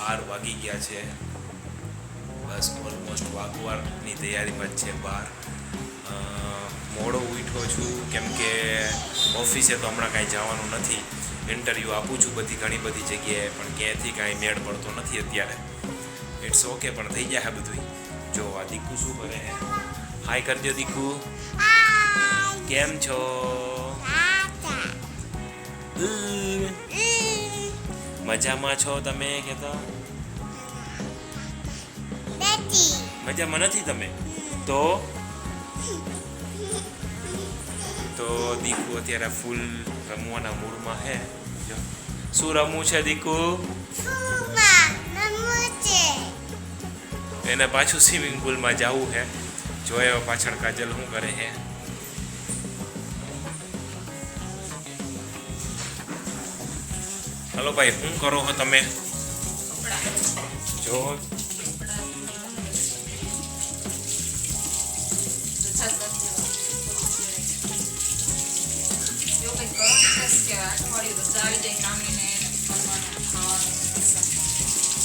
12 વાગી ગયા છે, બસ ઓલમોસ્ટ વાગવાની તૈયારીમાં જ છે 12. મોડો ઉઠ્યો છું કેમ કે ઓફિસે તો હમણાં કાંઈ જવાનું નથી. ઇન્ટરવ્યૂ આપું છું ઘણી બધી જગ્યાએ, પણ ક્યાંયથી કાંઈ મેળ પડતો નથી અત્યારે. ઇટ્સ ઓકે, પણ થઈ જાય બધું. જો આ દીકુ શું કરે હે, હાય કરજો દીકુ. કેમ છો? મજામાં છો તમે? કહેતા મજામાં નથી તમે તો દીકુ અત્યારે ફૂલ રમવાના મૂડમાં હે. જો શું રમવું છે દીકુ? એને પાછું સ્વિમિંગ પુલમાં જવું છે. જોયો પાછળ કાજલ શું કરે છે. હલો ભાઈ, શું કરો છો તમે? જો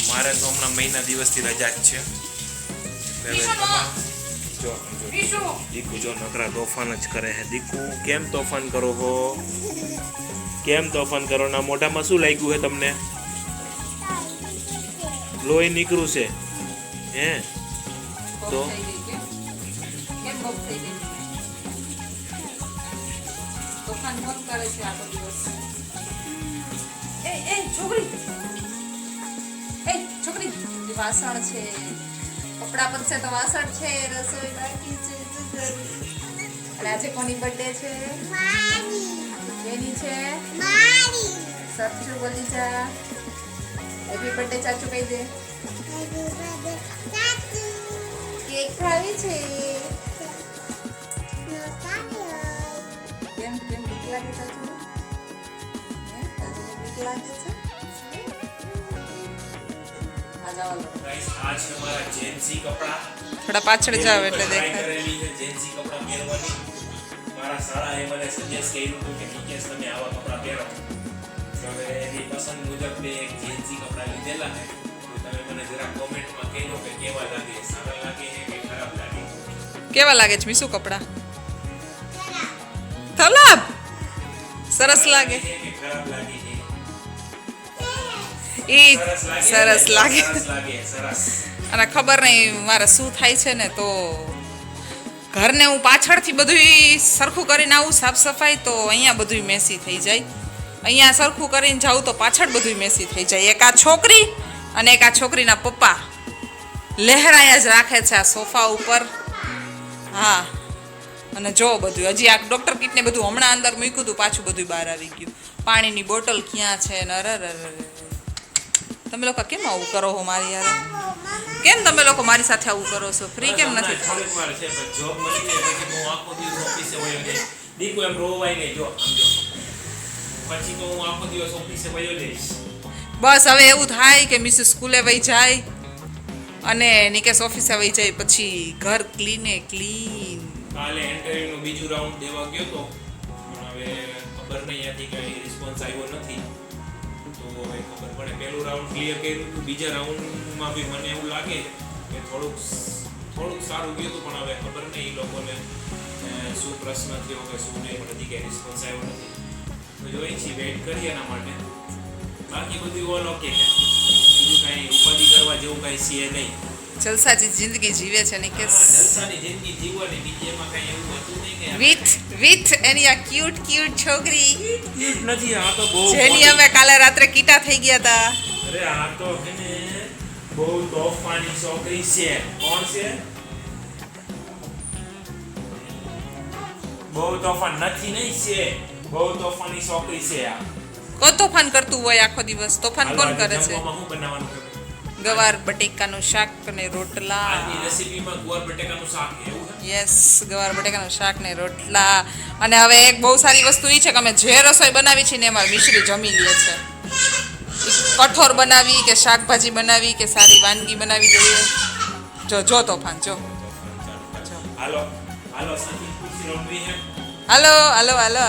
મારે તો હમણાં મહિના દિવસથી રજા જ છે. દીકુ જો નકરા તોફાન જ કરે છે. દીકુ કેમ તોફાન કરો છો? કેમ તોફાન કરો? ના મોઢામાં શું લાગ્યું છે તમને? લોહી નીકળ્યું છે હે? તો છોકરી વાસણ છે, કપડા પણ છે તો વાસણ છે, રસોઈ બાકી છે. અને આજે કોની બર્થડે છે? એની છે સચ્ચુ. બોલી જા હેપી બર્થડે ચાચુ કહી દે. કેક ખાવી છે? કેમ કેમ બીક લાગે ચાચુ? બીક લાગે છે? આ છે મારા જેન્સી કપડા. થોડા પાછળ જાવ એટલે દેખાય. કરેલી છે જેન્સી કપડા પહેરવાની. મારા શાળાએ મને સજેસ્ટ કર્યું હતું કે નિકેશ તમે આવા કપડા પહેરો. હવે એની પસંદ મુજબ મેં એક જેન્સી કપડા લીધેલા છે. તો તમે મને જરા કોમેન્ટમાં કહેજો કે કેવા લાગે, સારા લાગે કે ખરાબ લાગે. કેવા લાગે છે મીસુ કપડા? ખરાબ? સરસ લાગે કે ખરાબ લાગે છે? ઈ સરસ લાગે. સરસ. અને ખબર નહીં મારે શું થાય છે ને, તો ઘરને હું પાછળથી બધું સરખું કરીને આવું સાફ સફાઈ, તો અહીંયા બધું મેસી થઈ જાય. અહીંયા સરખું કરીને જાઉં તો પાછળ બધું મેસી થઈ જાય. એક આ છોકરી અને એક આ છોકરીના પપ્પા લહેરાયા જ રાખે છે આ સોફા ઉપર. હા, અને જો બધું હજી આ ડૉક્ટર કીટને બધું હમણાં અંદર મૂક્યું હતું, પાછું બધું બહાર આવી ગયું. પાણીની બોટલ ક્યાં છે ને? અરે તમે લોકો કેમ આવું કરો છો મારી યાર? કેમ તમે લોકો મારી સાથે આવું કરો છો? ફ્રી કેમ નથી? થોડીક વાર છે પણ જોબ મળી જાય પછી હું આખો દિવસ ઓફિસે વયો જઈશ. દીકુ એમ રોવાય નહીં. જો સમજો, પછી તો હું આખો દિવસ ઓફિસે વયો જઈશ. બસ હવે એવું થાય કે મિસ સ્કૂલે વહી જાય અને નિકેશ ઓફિસે વહી જાય, પછી ઘર ક્લીન. કાલે ઇન્ટરવ્યુનું બીજું રાઉન્ડ દેવા ગયો તો, પણ હવે ખબર નહીં ત્યાંથી કઈ રિસ્પોન્સ આવ્યો નથી. તો હવે ખબર પડે. પહેલું રાઉન્ડ ક્લિયર કર્યું હતું, બીજા રાઉન્ડમાં બી મને એવું લાગે કે થોડુંક સારું ગયું હતું, પણ હવે ખબર નહીં એ લોકોને શું પ્રશ્ન થયો કે શું નહીં, પણ હજી કંઈ રિસ્પોન્સ આવ્યો નથી. તો જોઈએ છીએ, વેઇટ કરીએ એના માટે. બાકી બધું ઓલ ઓકે છે. બીજું કાંઈ ઉપાધિ કરવા જેવું કાંઈ છે નહીં. જલસાજી જિંદગી જીવે છે નિકેશ. જલસાની જિંદગી જીવવાની, બીજી એમાં કાંઈ એવું હતું નહીં કે વિથ એની આ ક્યુટ છોકરી નથી. આ તો બહુ જેની અમે કાલે રાત્રે કીટા થઈ ગયા હતા. અરે આ તો છે ને બહુ તોફાની છોકરી છે. કોણ છે? બહુ તોફાન નથી નહીં છે, બહુ તોફાની છોકરી છે આ. કોણ તોફાન કરતું હોય આખો દિવસ? તોફાન કોણ કરે છે? જમવામાં શું બનાવવાનું છે? ગવાર બટેકાનું શાક અને રોટલા. આજની રેસીપીમાં ગુવાર બટેકાનું શાક છે, એવું છે? યસ, ગવાર બટેકાનું શાક ને રોટલા. અને હવે એક બહુ સારી વસ્તુ એ છે કે અમે જે રસોઈ બનાવી છે ને અમારી મિશ્રી જમી લે છે. કઠોર બનાવી કે શાકભાજી બનાવી કે સારી વાનગી બનાવી દઈએ. જો તોફાન જો. હાલો હાલો સંગીત ખુરશી રમવી છે. હાલો. હાલો હાલો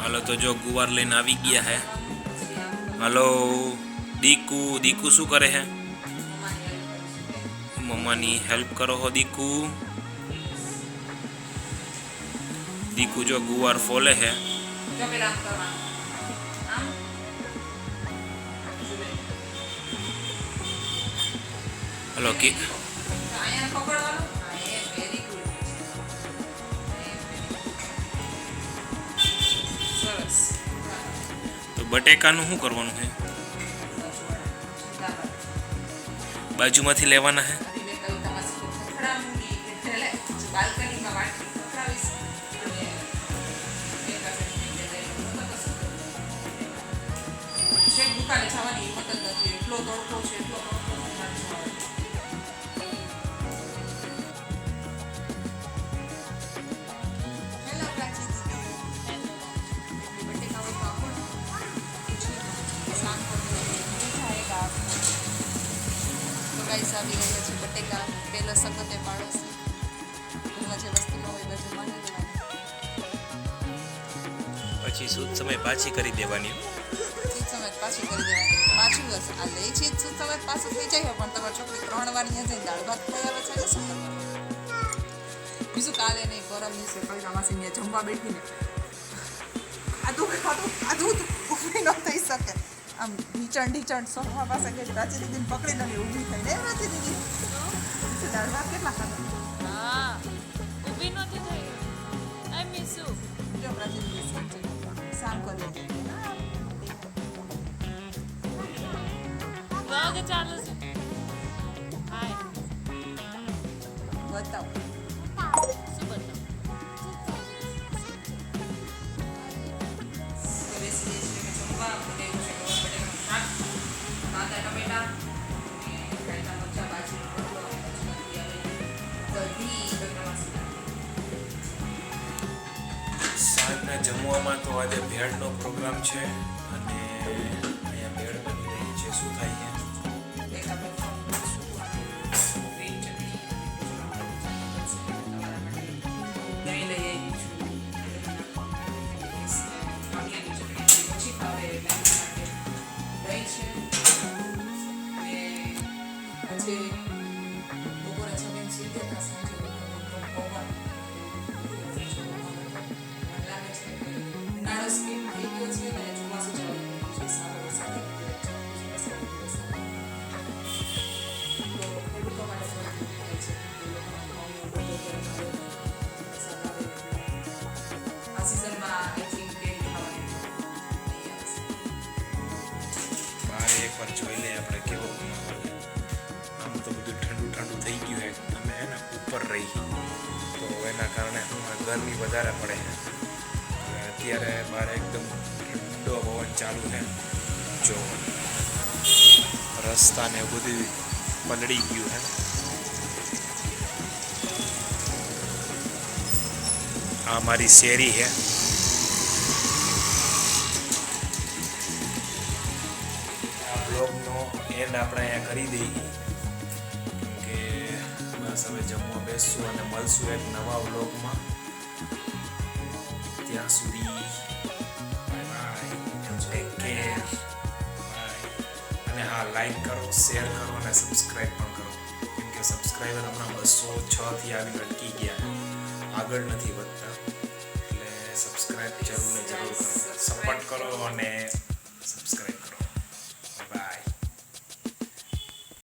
હાલો તો જો ગુવાર લઈને આવી ગયા હે. હાલો દીકુ શું કરે હે? મમ્માની હેલ્પ કરો હો દીકુ જો ગુવાર ફોલે હે. હલો કે તો બટેકાનું શું કરવાનું છે? બાજુમાંથી લેવાના હે. દુકાને જવાની હિંમત જ નથી. એટલો તડકો છે, એટલો તડકો આવી રહ્યા છે બટેકા. પહેલો સખતે પાડોશ ઘરમાં જે વસ્તુ ન હોય બધું માંગી દેવાનું, પછી સૂત સમય પાછી કરી દેવાની. સમય પાછી કરી દેવાની. પાછું હશે આ લે છે શું સમય પાછું થઈ જાય પણ તમારી છોકરી 3 વાર અહીંયા જઈને દાળ ભાત ખાઈ આવે છે ને શું કરવાનું? બીજું કાલે નહીં પરમ દિવસે કવિતા માસી ત્યાં જમવા બેઠીને આધું ઊભી ન થઈ શકે. આમ ઢીચણ સોફા પાસે ગઈ પ્રાચી દીદીને પકડીને ઊભી થઈને પ્રાચી દીદી દાળ ભાત કેટલા ખાધા? હા ઊભી નહોતી થઈ. I miss you. જો પ્રાચી દીદી સામ કરી વ્લોગ ચાલુ છે. હાય બતાવો. શું બતાવું? સાંજના જમવામાં તો આજે ભેળનો પ્રોગ્રામ છે અને અહીંયા ભેળ બની રહી છે. શું થાય છે? એકવાર જોઈ લઈએ આપણે કેવો માહોલ. આમ તો બધું ઠંડુ થઈ ગયું છે. અમે હે ને ઉપર રહી તો એના કારણે ગરમી વધારે પડે છે. અત્યારે બહાર એકદમ ઠંડો પવન ચાલુ છે. જો રસ્તાને બધું પલળી ગયું છે. આ મારી શેરી છે. બ્લોગનો એન્ડ આપણે અહીંયા કરી દઈએ કેમ કે બસ હવે જમવા બેસશું અને મળશું એક નવા વ્લોગમાં. ત્યાં સુધી bye bye, take care, bye. અને હા, લાઈક કરો, શેર કરો અને સબસ્ક્રાઈબ પણ કરો કેમ કે સબસ્ક્રાઈબર હમણાં 206 આવીને અટકી ગયા, આગળ નથી વધતા. એટલે સબસ્ક્રાઈબ જરૂર ને જરૂર કરો, સપોર્ટ કરો અને સબસ્ક્રાઈબ